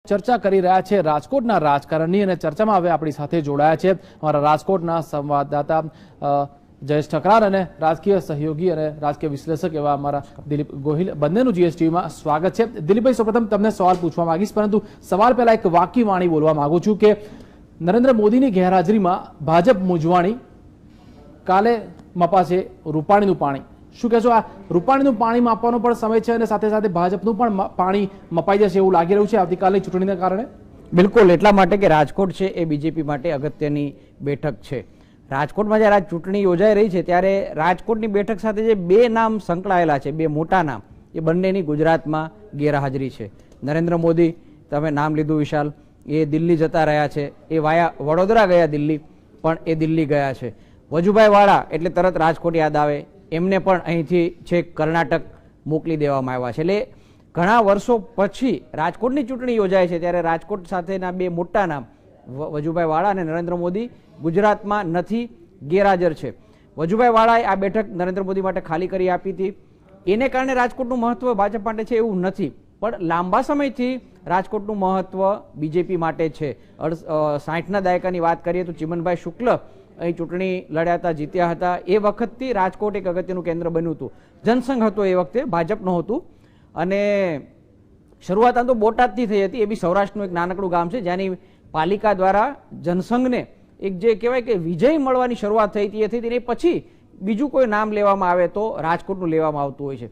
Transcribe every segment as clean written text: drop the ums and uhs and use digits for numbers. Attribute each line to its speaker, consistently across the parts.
Speaker 1: ચર્ચા કરી રહ્યા છે રાજકોટના રાજકારણની અને ચર્ચામાં હવે આપણી સાથે જોડાયા છે અમારા રાજકોટના સંવાદદાતા જયેશ ઠકરાર અને રાજકીય સહયોગી અને રાજકીય વિશ્લેષક એવા અમારા દિલીપ ગોહિલ બંનેનું જીએસટીવીમાં સ્વાગત છે। દિલીપભાઈ, સૌપ્રથમ તમને સવાલ પૂછવા માંગીશ, પરંતુ સવાલ પહેલા એક વાકી વાણી બોલવા માંગુ છું કે નરેન્દ્ર મોદીની ગેરહાજરીમાં ભાજપ મૂંઝવાણી, કાલે મપાશે રૂપાણીનું પાણી। શું કહેશો, આ રૂપાણીનું પાણી માપવાનો પણ સમય છે અને સાથે સાથે ભાજપનું પણ પાણી મપાઈ જશે એવું લાગી રહ્યું છે આવતીકાલની ચૂંટણીના કારણે?
Speaker 2: બિલકુલ, એટલા માટે કે રાજકોટ છે એ બીજેપી માટે અગત્યની બેઠક છે। રાજકોટમાં જ્યારે આ ચૂંટણી યોજાઈ રહી છે ત્યારે રાજકોટની બેઠક સાથે જે બે નામ સંકળાયેલા છે, બે મોટા નામ, એ બંનેની ગુજરાતમાં ગેરહાજરી છે। નરેન્દ્ર મોદી, તમે નામ લીધું વિશાલ, એ દિલ્હી જતા રહ્યા છે, એ વાયા વડોદરા ગયા દિલ્હી, પણ એ દિલ્હી ગયા છે। વજુભાઈ વાળા એટલે તરત રાજકોટ યાદ આવે, એમને પણ અહીંથી છેક કર્ણાટક મોકલી દેવામાં આવ્યા છે। એટલે ઘણા વર્ષો પછી રાજકોટની ચૂંટણી યોજાય છે ત્યારે રાજકોટ સાથેના બે મોટા નામ વજુભાઈ વાળા અને નરેન્દ્ર મોદી ગુજરાતમાં નથી, ગેરહાજર છે। વજુભાઈ વાળાએ આ બેઠક નરેન્દ્ર મોદી માટે ખાલી કરી આપી હતી, એને કારણે રાજકોટનું મહત્વ ભાજપ માટે છે એવું નથી, પણ લાંબા સમયથી રાજકોટનું મહત્વ બીજેપી માટે છે। 60ના દાયકાની વાત કરીએ તો ચિમનભાઈ શુક્લ અહીં ચૂંટણી લડ્યા હતા, જીત્યા હતા, એ વખતથી રાજકોટ એક અગત્યનું કેન્દ્ર બન્યું હતું। જનસંઘ હતો એ વખતે, ભાજપ નહોતું, અને શરૂઆત આમ તો બોટાદથી થઈ હતી, એ બી સૌરાષ્ટ્રનું એક નાનકડું ગામ છે જ્યાંની પાલિકા દ્વારા જનસંઘને એક જે કહેવાય કે વિજય મળવાની શરૂઆત થઈ હતી, એ થઈ હતી, પછી બીજું કોઈ નામ લેવામાં આવે તો રાજકોટનું લેવામાં આવતું હોય છે।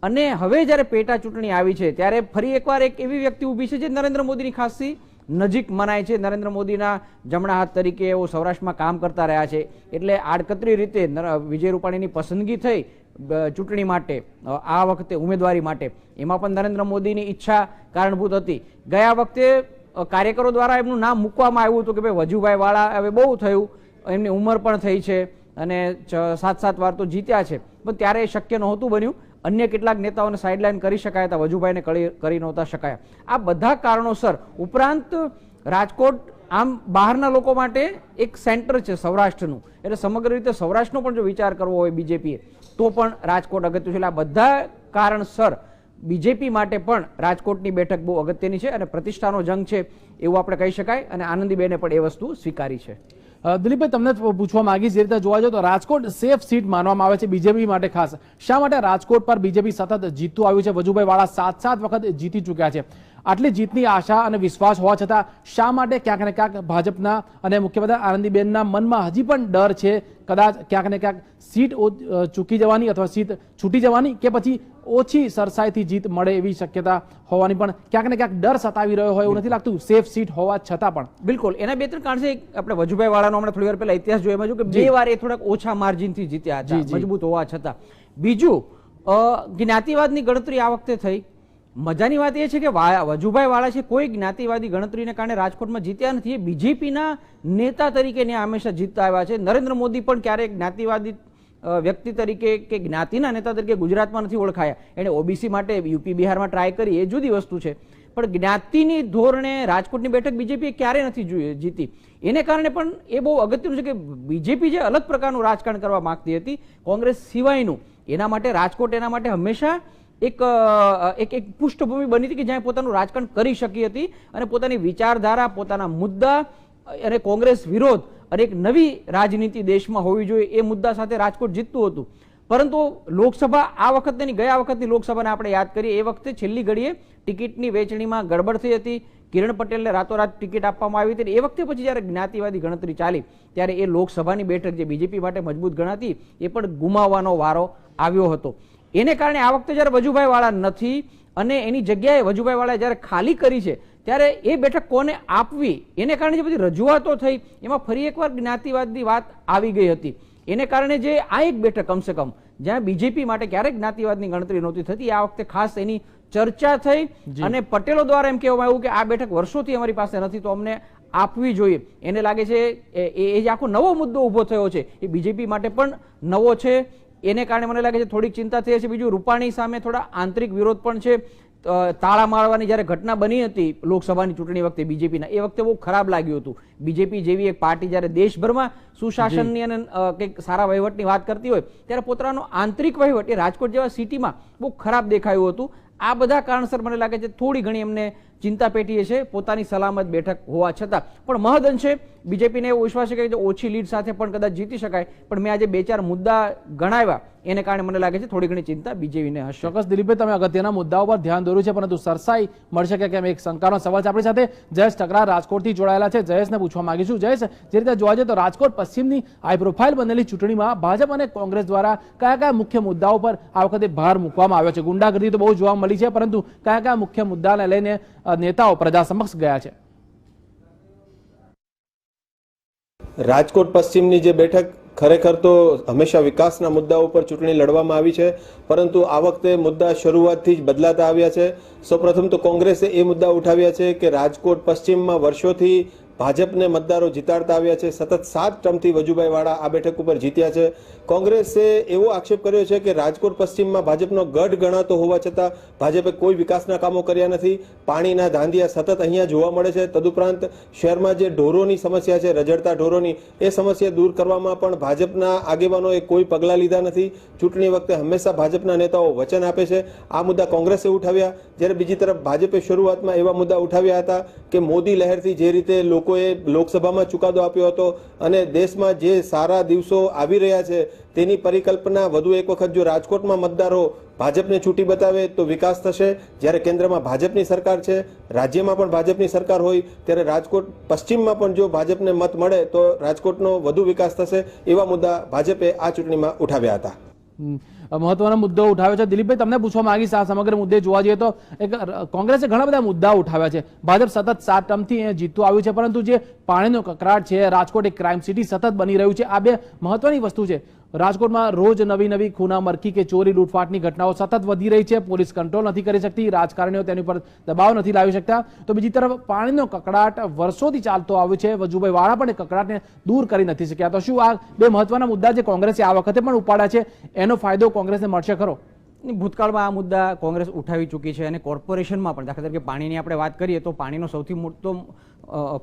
Speaker 2: અને હવે જ્યારે પેટા ચૂંટણી આવી છે ત્યારે ફરી એકવાર એક એવી વ્યક્તિ ઊભી છે જે નરેન્દ્ર મોદીની ખાસી નજીક મનાય છે, નરેન્દ્ર મોદીના જમણા હાથ તરીકે એઓ સૌરાષ્ટ્રમાં કામ કરતા રહ્યા છે, એટલે આડકતરી રીતે વિજય રૂપાણીની પસંદગી થઈ ચૂંટણી માટે, આ વખતે ઉમેદવારી માટે, એમાં પણ નરેન્દ્ર મોદીની ઈચ્છા કારણભૂત હતી। ગયા વખતે કાર્યકરો દ્વારા એમનું નામ મૂકવામાં આવ્યું હતું કે ભાઈ વજુભાઈ વાળા હવે બહુ થયું, એમની ઉંમર પણ થઈ છે અને 7 વાર તો જીત્યા છે, પણ ત્યારે એ શક્ય નહોતું બન્યું। અન્ય કેટલાક નેતાઓને સાઇડલાઇન કરી શકાયા હતા, વજુભાઈને કરી નહોતા શકાયા। આ બધા કારણોસર, ઉપરાંત રાજકોટ આમ બહારના લોકો માટે એક સેન્ટર છે સૌરાષ્ટ્રનું, એટલે સમગ્ર રીતે સૌરાષ્ટ્રનો પણ જો વિચાર કરવો હોય બીજેપીએ તો પણ રાજકોટ અગત્ય છે। એટલે આ બધા કારણસર બીજેપી માટે પણ રાજકોટની બેઠક બહુ અગત્યની છે અને પ્રતિષ્ઠાનો જંગ છે એવું આપણે કહી શકાય, અને આનંદીબેને પણ એ વસ્તુ સ્વીકારી છે।
Speaker 1: દિલીપભાઈ, તમને પૂછવા માંગીશ, જે રીતે જોવા જાવ તો રાજકોટ સેફ સીટ માનવામાં આવે છે બીજેપી માટે ખાસ। શા માટે રાજકોટ પર બીજેપી સતત જીતતું આવ્યું છે? વજુભાઈ વાળા 7 વખત જીતી ચૂક્યા છે, આટલી જીતની આશા અને વિશ્વાસ હોવા છતાં શા માટે ક્યાંક ને ક્યાંક ભાજપના અને મુખ્યમંત્રી આનંદીબેનના મનમાં હજી પણ ડર છે, કદાચ ક્યાંક ને ક્યાંક સીટ ચૂકી જવાની અથવા સીટ છૂટી જવાની, કે પછી ઓછી સરસાઈથી જીત મળે એવી શક્યતા હોવાની પણ ક્યાંક ને ક્યાંક ડર સતાવી રહ્યો હોય એવું નથી લાગતું, સેફ સીટ હોવા છતાં પણ?
Speaker 2: બિલકુલ, એના 2-3 કારણ છે। આપણે વજુભાઈ વાળાનો હમણાં થોડી વાર પહેલા ઇતિહાસ જોયો કે 2 વાર એ થોડાક ઓછા માર્જિનથી જીત્યા હતા, મજબૂત હોવા છતાં। બીજું, જ્ઞાતિવાદની ગણતરી આ વખતે થઈ। મજાની વાત એ છે કે વજુભાઈ વાળા છે કોઈ જ્ઞાતિવાદી ગણતરીને કારણે રાજકોટમાં જીત્યા નથી, એ બીજેપીના નેતા તરીકે હંમેશા જીતતા આવ્યા છે। નરેન્દ્ર મોદી પણ ક્યારેક જ્ઞાતિવાદી વ્યક્તિ તરીકે કે જ્ઞાતિના નેતા તરીકે ગુજરાતમાં નથી ઓળખાયા, એણે ઓબીસી માટે યુપી બિહારમાં ટ્રાય કરી, એ જુદી વસ્તુ છે, પણ જ્ઞાતિની ધોરણે રાજકોટની બેઠક બીજેપીએ ક્યારે નથી જીતી। એને કારણે પણ એ બહુ અગત્યનું છે કે બીજેપી જે અલગ પ્રકારનું રાજકારણ કરવા માંગતી હતી કોંગ્રેસ સિવાયનું, એના માટે રાજકોટ એના માટે હંમેશા એક પૃષ્ઠભૂમિ બની હતી કે જ્યાં પોતાનું રાજકારણ કરી શકી હતી અને પોતાની વિચારધારા, પોતાના મુદ્દા અને કોંગ્રેસ વિરોધ અને એક નવી રાજનીતિ દેશમાં હોવી જોઈએ એ મુદ્દા સાથે રાજકોટ જીતતું હતું। પરંતુ લોકસભા આ વખતની ગયા વખતની લોકસભાને આપણે યાદ કરીએ, એ વખતે છેલ્લી ઘડીએ ટિકિટની વેચણીમાં ગડબડ થઈ હતી, કિરણ પટેલને રાતોરાત ટિકિટ આપવામાં આવી હતી, એ વખતે પછી જ્યારે જ્ઞાતિવાદી ગણતરી ચાલી ત્યારે એ લોકસભાની બેઠક જે બીજેપી માટે મજબૂત ગણાતી એ પણ ગુમાવવાનો વારો આવ્યો હતો। એને કારણે આ વખતે જ્યારે વજુભાઈ વાળા નથી અને એની જગ્યાએ વજુભાઈ વાળાએ જ્યારે ખાલી કરી છે ત્યારે એ બેઠક કોને આપવી, એને કારણે જે બધી રજૂઆતો થઈ એમાં ફરી એકવાર જ્ઞાતિવાદની વાત આવી ગઈ હતી। એને કારણે જે આ એક બેઠક કમસે કમ જ્યાં બીજેપી માટે ક્યારેક જ્ઞાતિવાદની ગણતરી નહોતી થતી, આ વખતે ખાસ એની ચર્ચા થઈ અને પટેલો દ્વારા એમ કહેવામાં આવ્યું કે આ બેઠક વર્ષોથી અમારી પાસે નથી તો અમને આપવી જોઈએ। એને લાગે છે એ જે આખો નવો મુદ્દો ઉભો થયો છે એ બીજેપી માટે પણ નવો છે, એને કારણે મને લાગે છે થોડીક ચિંતા થઈ છે। બીજું, રૂપાણી સામે થોડા આંતરિક વિરોધ પણ છે। તાળા મારવાની જ્યારે ઘટના બની હતી લોકસભાની ચૂંટણી વખતે બીજેપીના, એ વખતે બહુ ખરાબ લાગ્યું હતું। બીજેપી જેવી એક પાર્ટી જ્યારે દેશભરમાં સુશાસનની અને કંઈક સારા વહીવટની વાત કરતી હોય ત્યારે પોતાનો આંતરિક વહીવટ એ રાજકોટ જેવા સિટીમાં બહુ ખરાબ દેખાયું હતું। આ બધા કારણસર મને લાગે છે થોડી ઘણી એમને ચિંતા પેટીએ છે પોતાની સલામત બેઠક હોવા છતાં. પણ મહદઅંશે બીજેપીને એવો વિશ્વાસ છે કે ઓછી લીડ સાથે પણ કદાચ જીતી શકાય. પણ મેં આજે 2-4 મુદ્દા ગણાવ્યા એને કારણે મને લાગે છે થોડી ઘણી ચિંતા બીજેપીને હશે.
Speaker 1: ચોક્કસ દિલીપભાઈ, તમે અગત્યના મુદ્દાઓ પર ધ્યાન દોર્યું છે, પરંતુ સરસાઈ મળશે કે કેમ એક શંકાનો સવાલ છે. આપણી સાથે જયેશ ઠકરાર રાજકોટથી જોડાયેલા છે. જયેશને પૂછવા માંગીશું, જયેશ, જે રીતે જોવા જઈએ તો રાજકોટ પશ્ચિમની હાઈ પ્રોફાઇલ બનેલી ચૂંટણીમાં ભાજપ અને કોંગ્રેસ દ્વારા કયા કયા મુખ્ય મુદ્દાઓ પર આ વખતે ભાર મૂકવામાં આવ્યો છે? ગુંડાગર્દી તો બહુ જોવા મળી છે, પરંતુ કયા કયા મુખ્ય મુદ્દાને લઈને નેતાઓ પ્રજા સમક્ષ ગયા છે?
Speaker 3: રાજકોટ પશ્ચિમની જે બેઠક ખરેખર તો હંમેશા વિકાસના મુદ્દાઓ પર ચૂંટણી લડવામાં આવી છે, પરંતુ આ વખતે મુદ્દા શરૂઆતથી જ બદલાતા આવ્યા છે. સૌપ્રથમ તો કોંગ્રેસે એ મુદ્દા ઉઠાવ્યા છે કે રાજકોટ પશ્ચિમમાં વર્ષોથી ભાજપને મતદારો જીતાડતા આવ્યા છે. સતત 7 ટર્મથી વજુભાઈ વાળા આ બેઠક ઉપર જીત્યા છે. કોંગ્રેસે એવો આક્ષેપ કર્યો છે કે રાજકોટ પશ્ચિમમાં ભાજપનો ગઢ ગણાતો હોવા છતાં ભાજપે કોઈ વિકાસના કામો કર્યા નથી. પાણીના ધાંધિયા સતત અહીંયા જોવા મળે છે. તદુપરાંત શહેરમાં જે ઢોરોની સમસ્યા છે, રઝળતા ઢોરોની, એ સમસ્યા દૂર કરવામાં પણ ભાજપના આગેવાનોએ કોઈ પગલાં લીધા નથી. ચૂંટણી વખતે હંમેશા ભાજપના નેતાઓ વચન આપે છે. આ મુદ્દા કોંગ્રેસે ઉઠાવ્યા. જ્યારે બીજી તરફ ભાજપે શરૂઆતમાં એવા મુદ્દા ઉઠાવ્યા હતા કે મોદી લહેરથી જે રીતે લોકોએ લોકસભામાં ચુકાદો આપ્યો હતો અને દેશમાં જે સારા દિવસો આવી રહ્યા છે તેની પરિકલ્પના વધુ એક વખત જો રાજકોટમાં મતદારો ભાજપને છૂટી બતાવે તો વિકાસ થશે. જ્યારે કેન્દ્રમાં ભાજપની સરકાર છે, રાજ્યમાં પણ ભાજપની સરકાર હોય, ત્યારે રાજકોટ પશ્ચિમમાં પણ જો ભાજપને મત મળે તો રાજકોટનો વધુ વિકાસ થશે. એવા મુદ્દા ભાજપે આ ચૂંટણીમાં ઉઠાવ્યા હતા.
Speaker 1: મહત્વનો મુદ્દો ઉઠાવ્યો છે. દિલીપભાઈ, તમને પૂછવા માંગીશ, આ સમગ્ર મુદ્દે જોવા જઈએ તો કોંગ્રેસે ઘણા બધા મુદ્દા ઉઠાવ્યા છે. ભાજપ સતત 7 ટર્મથી જીતતું આવ્યું છે, પરંતુ જે પાણીનો કકળાટ છે, રાજકોટ એક ક્રાઇમ સિટી સતત બની રહ્યું છે, આ બે મહત્વની વસ્તુ છે. રાજકોટમાં રોજ નવી નવી ખૂના મરકી કે ચોરી લૂંટફાટની ઘટનાઓ સતત વધી રહી છે. પોલીસ કંટ્રોલ નથી કરી શકતી, રાજકારણીઓ તેની પર દબાવ નથી લાવી શકતા. તો બીજી તરફ પાણીનો કકળાટ વર્ષોથી ચાલતો આવ્યો છે. વજુભાઈ વાળા પણ એ કકળાટને દૂર કરી નથી શક્યા. તો શું આ બે મહત્વના મુદ્દા જે કોંગ્રેસે આ વખતે પણ ઉપાડ્યા છે એનો ફાયદો કોંગ્રેસને મળશે ખરો?
Speaker 2: ભૂતકાળમાં આ મુદ્દા કોંગ્રેસ ઉઠાવી ચૂકી છે અને કોર્પોરેશનમાં પણ, દાખલા તરીકે પાણીની આપણે વાત કરીએ તો પાણીનો સૌથી મોટો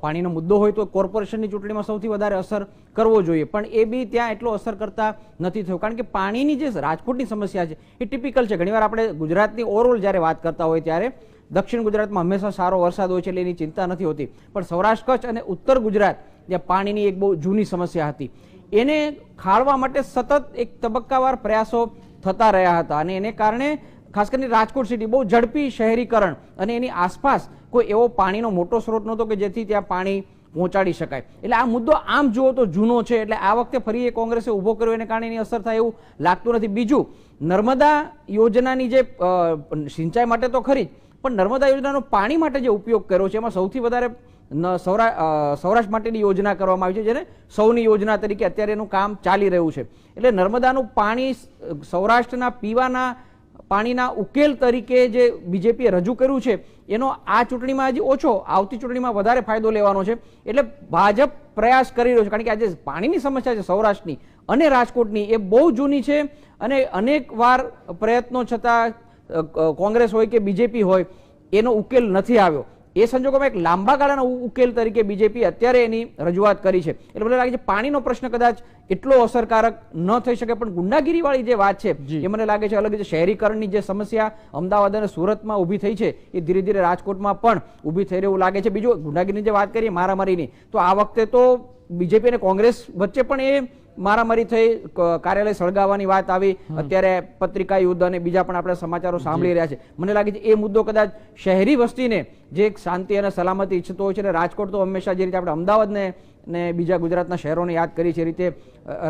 Speaker 2: પાણીનો મુદ્દો હોય તો કોર્પોરેશનની ચૂંટણીમાં સૌથી વધારે અસર કરવો જોઈએ, પણ એ બી ત્યાં એટલો અસર કરતા નથી થયો. કારણ કે પાણીની જે રાજકોટની સમસ્યા છે એ ટિપિકલ છે. ઘણીવાર આપણે ગુજરાતની ઓવરઓલ જ્યારે વાત કરતા હોય ત્યારે દક્ષિણ ગુજરાતમાં હંમેશા સારો વરસાદ હોય છે એટલે એની ચિંતા નથી હોતી, પણ સૌરાષ્ટ્ર, કચ્છ અને ઉત્તર ગુજરાત જ્યાં પાણીની એક બહુ જૂની સમસ્યા હતી એને ખાળવા માટે સતત એક તબક્કાવાર પ્રયાસો થતા રહ્યા હતા અને એને કારણે ખાસ કરીને રાજકોટ સિટી બહુ ઝડપી શહેરીકરણ અને એની આસપાસ કોઈ એવો પાણીનો મોટો સ્ત્રોત નહોતો કે જેથી ત્યાં પાણી પહોંચાડી શકાય. એટલે આ મુદ્દો આમ જુઓ તો જૂનો છે, એટલે આ વખતે ફરી એ કોંગ્રેસે ઊભો કર્યો એને કારણે એની અસર થાય એવું લાગતું નથી. બીજું, નર્મદા યોજનાની જે સિંચાઈ માટે તો ખરી, પણ નર્મદા યોજનાનો પાણી માટે જે ઉપયોગ કર્યો છે એમાં સૌથી વધારે સૌરાષ્ટ્ર માટેની યોજના કરવામાં આવી છે, જેને સૌની યોજના તરીકે અત્યારે એનું કામ ચાલી રહ્યું છે. એટલે નર્મદાનું પાણી સૌરાષ્ટ્રના પીવાના પાણીના ઉકેલ તરીકે જે બીજેપીએ રજૂ કર્યું છે એનો આ ચૂંટણીમાં હજી ઓછો, આવતી ચૂંટણીમાં વધારે ફાયદો લેવાનો છે. એટલે ભાજપ પ્રયાસ કરી રહ્યો છે, કારણ કે આજે પાણીની સમસ્યા છે સૌરાષ્ટ્રની અને રાજકોટની એ બહુ જૂની છે અને અનેક વાર પ્રયત્નો છતાં કોંગ્રેસ હોય કે બીજેપી હોય એનો ઉકેલ નથી આવ્યો. એ સંજોગોમાં એક લાંબા ગાળાના ઉકેલ તરીકે બીજેપી અત્યારે એની રજૂઆત કરી છે. એટલે મને લાગે છે પાણીનો પ્રશ્ન કદાચ એટલો અસરકારક ન થઈ શકે, પણ ગુંડાગીરી વાળી જે વાત છે એ મને લાગે છે અલગ, જે શહેરીકરણની જે સમસ્યા અમદાવાદ અને સુરતમાં ઊભી થઈ છે એ ધીરે ધીરે રાજકોટમાં પણ ઊભી થઈ રહ્યું લાગે છે. બીજું, ગુંડાગીરીની જે વાત કરીએ મારામારીની, તો આ વખતે તો બીજેપી અને કોંગ્રેસ વચ્ચે પણ એ મારામારી થઈ, કાર્યાલય સળગાવવાની વાત આવી, અત્યારે પત્રિકા યુદ્ધ અને બીજા પણ આપણે સમાચારો સાંભળી રહ્યા છે. મને લાગે છે એ મુદ્દો કદાચ શહેરી વસ્તીને જે શાંતિ અને સલામતી ઈચ્છતો હોય છે, અને રાજકોટ તો હંમેશા જે રીતે આપણે અમદાવાદને ને બીજા ગુજરાતના શહેરોને યાદ કરી છે એ રીતે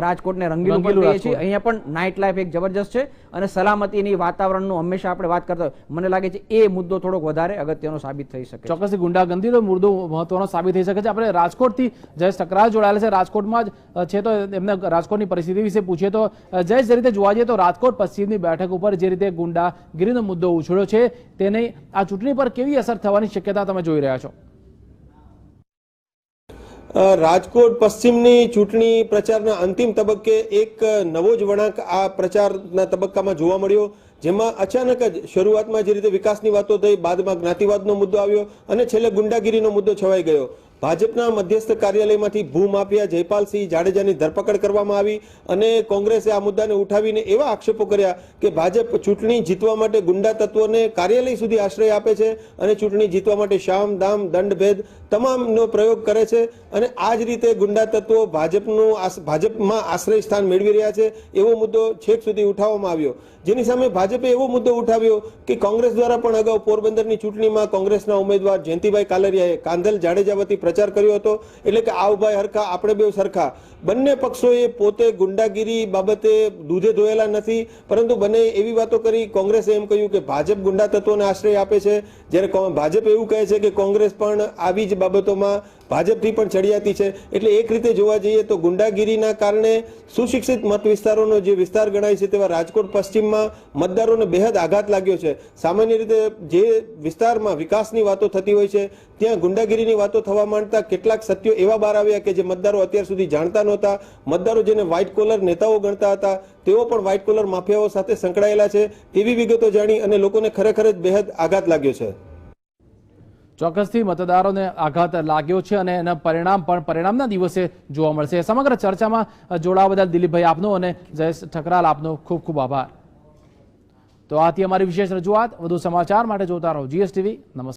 Speaker 2: રાજકોટને રંગીલું કરીએ છીએ. અહીંયા પણ નાઇટ લાઈફ એક જબરજસ્ત છે અને સલામતીની વાતાવરણનું હંમેશા આપણે વાત કરતા હોય. મને લાગે છે એ મુદ્દો થોડોક વધારે અગત્યનો સાબિત થઈ શકે.
Speaker 1: ચોક્કસથી ગુંડાગર્દીનો મુદ્દો મહત્વનો સાબિત થઈ શકે છે. આપણે રાજકોટથી જયેશ ઠકરાર જોડાયેલા છે, રાજકોટમાં જ છે, તો એમને રાજકોટની પરિસ્થિતિ વિશે પૂછીએ તો જયેશ, જે રીતે જોવા જઈએ તો રાજકોટ પશ્ચિમની બેઠક ઉપર જે રીતે ગુંડાગીરીનો મુદ્દો ઉછળ્યો છે તેને આ ચૂંટણી પર કેવી અસર થવાની શક્યતા તમે જોઈ રહ્યા છો?
Speaker 3: રાજકોટ પશ્ચિમની ચૂંટણી પ્રચારના અંતિમ તબક્કે એક નવો જ વળાંક આ પ્રચારના તબક્કામાં જોવા મળ્યો, જેમાં અચાનક જ શરૂઆતમાં જે રીતે વિકાસની વાતો થઈ, બાદમાં જ્ઞાતિવાદનો મુદ્દો આવ્યો અને છેલ્લે ગુંડાગીરીનો મુદ્દો છવાઈ ગયો. ભાજપના મધ્યસ્થ કાર્યાલયમાંથી ભૂમાફિયા જયપાલસિંહ જાડેજાની ધરપકડ કરવામાં આવી અને કોંગ્રેસે આ મુદ્દાને ઉઠાવીને એવા આક્ષેપો કર્યા કે ભાજપ ચૂંટણી જીતવા માટે ગુંડા તત્વોને કાર્યાલય સુધી આશ્રય આપે છે અને ચૂંટણી જીતવા માટે શામ દામ દંડ ભેદ તમામનો પ્રયોગ કરે છે અને આ જ રીતે ગુંડા તત્વો ભાજપમાં આશ્રય સ્થાન મેળવી રહ્યા છે એવો મુદ્દો છેક સુધી ઉઠાવવામાં આવ્યો, જેની સામે ભાજપે એવો મુદ્દો ઉઠાવ્યો કે કોંગ્રેસ દ્વારા પણ અગાઉ પોરબંદરની ચૂંટણીમાં કોંગ્રેસના ઉમેદવાર જયંતિભાઈ કાલરિયાએ કાંધલ જાડેજા વતી પ્રચાર કર્યો હતો, એટલે કે આવ ભાઈ હરખા આપણે બે સરખા. બંને પક્ષોએ પોતે ગુંડાગીરી બાબતે દૂધે ધોયેલા નથી, પરંતુ બંને એવી વાતો કરી. કોંગ્રેસે એમ કહ્યું કે ભાજપ ગુંડા તત્વોને આશ્રય આપે છે, જ્યારે ભાજપ એવું કહે છે કે કોંગ્રેસ પણ આવી જ બાબતોમાં ભાજપથી પણ ચડિયાતી છે. એટલે એક રીતે જોવા જઈએ તો ગુંડાગીરીના કારણે સુશિક્ષિત મત વિસ્તારોનો જે વિસ્તાર ગણાય છે તેવા રાજકોટ પશ્ચિમમાં મતદારોને બેહદ આઘાત લાગ્યો છે. સામાન્ય રીતે જે વિસ્તારમાં વિકાસની વાતો થતી હોય છે ત્યાં ગુંડાગીરીની વાતો થવા માંડતા કેટલાક સત્યો એવા બહાર આવ્યા કે જે મતદારો અત્યાર સુધી જાણતા નહોતા. મતદારો જેને વ્હાઇટ કોલર નેતાઓ ગણતા હતા તેઓ પણ વ્હાઇટ કોલર માફિયાઓ સાથે સંકળાયેલા છે એવી વિગતો જાણી અને લોકોને ખરેખર જ બેહદ આઘાત લાગ્યો છે.
Speaker 1: ચોક્કસથી મતદારોને આઘાત લાગ્યો છે અને એના પરિણામ પણ પરિણામના દિવસે જોવા મળશે. સમગ્ર ચર્ચામાં જોડાવા બદલ દિલીપભાઈ આપનો અને જયેશ ઠકરાલ આપનો ખૂબ ખૂબ આભાર. તો આથી અમારી વિશેષ રજૂઆત. વધુ સમાચાર માટે જોતા રહો GSTV. નમસ્કાર.